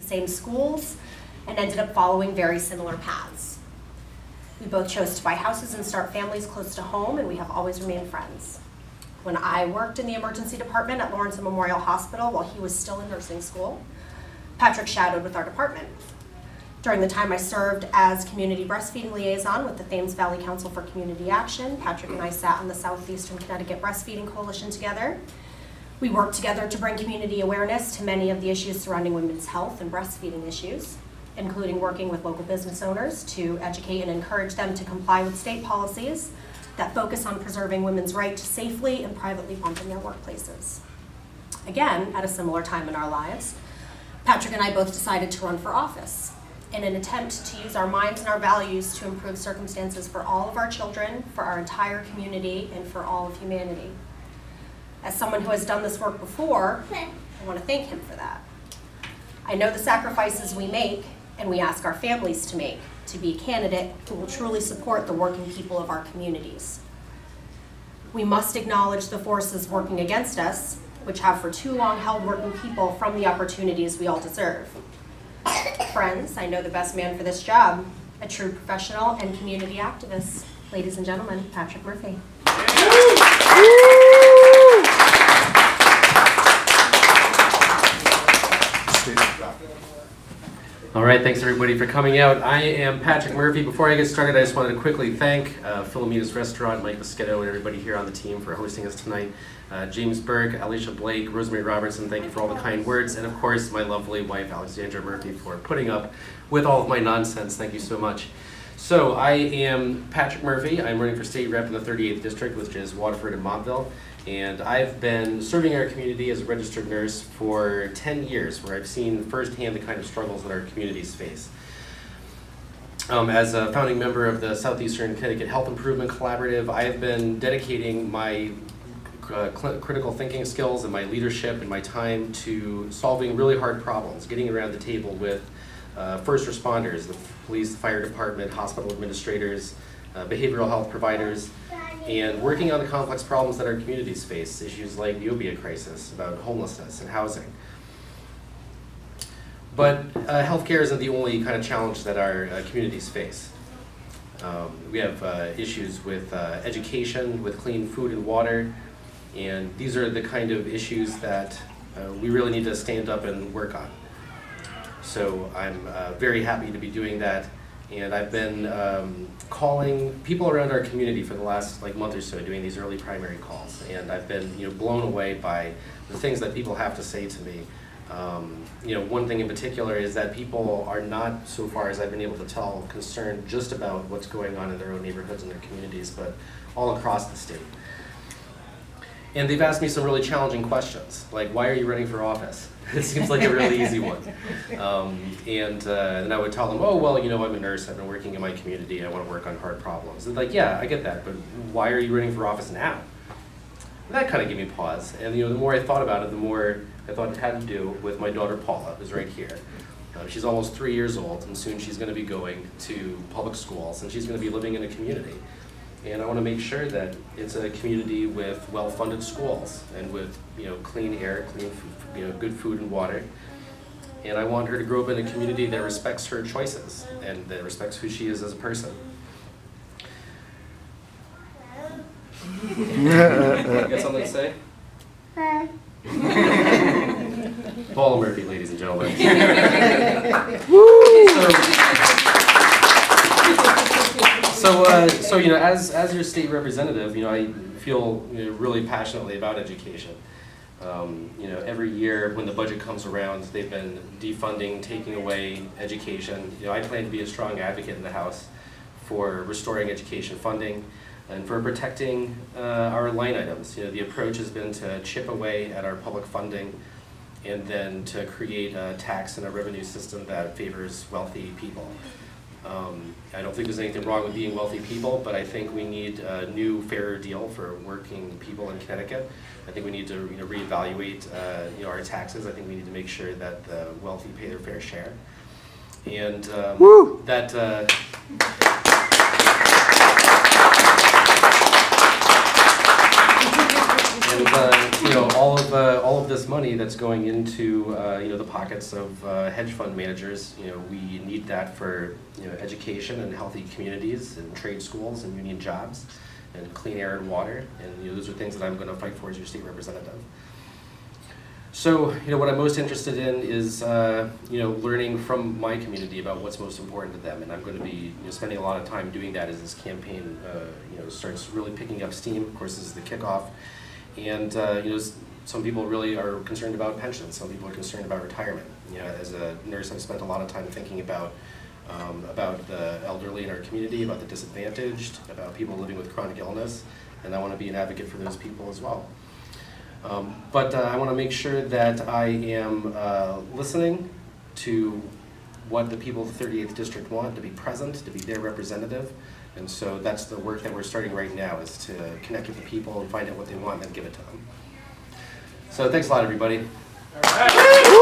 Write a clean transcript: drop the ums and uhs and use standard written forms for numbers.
same schools, and ended up following very similar paths. We both chose to buy houses and start families close to home, and we have always remained friends. When I worked in the emergency department at Lawrence Memorial Hospital while he was still in nursing school, Patrick shadowed with our department. During the time I served as community breastfeeding liaison with the Thames Valley Council for Community Action, Patrick and I sat on the Southeastern Connecticut Breastfeeding Coalition together. We worked together to bring community awareness to many of the issues surrounding women's health and breastfeeding issues, including working with local business owners to educate and encourage them to comply with state policies that focus on preserving women's right to safely and privately pump in their workplaces. Again, at a similar time in our lives, Patrick and I both decided to run for office in an attempt to use our minds and our values to improve circumstances for all of our children, for our entire community, and for all of humanity. As someone who has done this work before, I want to thank him for that. I know the sacrifices we make and we ask our families to make to be a candidate who will truly support the working people of our communities. We must acknowledge the forces working against us, which have for too long held working people from the opportunities we all deserve. Friends, I know the best man for this job, a true professional and community activist. Ladies and gentlemen, Patrick Murphy. All right, thanks everybody for coming out. I am Patrick Murphy. Before I get started, I just wanted to quickly thank Philomena's Restaurant, Mike Mosquito, and everybody here on the team for hosting us tonight. James Burke, Alicia Blake, Rosemary Robertson, thank you for all the kind words. And of course, my lovely wife, Alexandra Murphy, for putting up with all of my nonsense. Thank you so much. So I am Patrick Murphy. I'm running for state rep in the 38th district, which is Waterford and Montville. And I've been serving our community as a registered nurse for 10 years, where I've seen firsthand the kind of struggles that our communities face. As a founding member of the Southeastern Connecticut Health Improvement Collaborative, I have been dedicating my critical thinking skills and my leadership and my time to solving really hard problems, getting around the table with first responders, the police, the fire department, hospital administrators, behavioral health providers, and working on the complex problems that our communities face, issues like the opioid crisis, about homelessness and housing. But healthcare isn't the only kind of challenge that our communities face. We have issues with education, with clean food and water, and these are the kind of issues that we really need to stand up and work on. So I'm very happy to be doing that. And I've been calling people around our community for the last month or so, doing these early primary calls, and I've been blown away by the things that people have to say to me. One thing in particular is that people are not, so far as I've been able to tell, concerned just about what's going on in their own neighborhoods and their communities, but all across the state. And they've asked me some really challenging questions, like, why are you running for office? It seems like a really easy one. And I would tell them, oh, well, I'm a nurse, I've been working in my community, I want to work on hard problems. And yeah, I get that, but why are you running for office now? And that kind of gave me pause. And the more I thought about it, the more I thought it had to do with my daughter Paula, who's right here. She's almost 3 years old, and soon she's going to be going to public schools, and she's going to be living in a community. And I want to make sure that it's a community with well-funded schools and with clean air, clean food, good food and water. And I want her to grow up in a community that respects her choices and that respects who she is as a person. You got something to say? Paula Murphy, ladies and gentlemen. So as your state representative, I feel really passionately about education. Every year when the budget comes around, they've been defunding, taking away education. I plan to be a strong advocate in the House for restoring education funding and for protecting our line items. The approach has been to chip away at our public funding and then to create a tax and a revenue system that favors wealthy people. I don't think there's anything wrong with being wealthy people, but I think we need a new, fairer deal for working people in Connecticut. I think we need to reevaluate our taxes. I think we need to make sure that the wealthy pay their fair share. And that And all of this money that's going into the pockets of hedge fund managers, we need that for education and healthy communities and trade schools and union jobs and clean air and water, and those are things that I'm going to fight for as your state representative. So, what I'm most interested in is, learning from my community about what's most important to them, and I'm going to be spending a lot of time doing that as this campaign, starts really picking up steam. Of course, this is the kickoff, and some people really are concerned about pensions. Some people are concerned about retirement. As a nurse, I've spent a lot of time thinking about the elderly in our community, about the disadvantaged, about people living with chronic illness, and I want to be an advocate for those people as well. But I want to make sure that I am listening to what the people of the 38th District want, to be present, to be their representative. And so that's the work that we're starting right now, is to connect with the people and find out what they want and then give it to them. So thanks a lot, everybody. All right.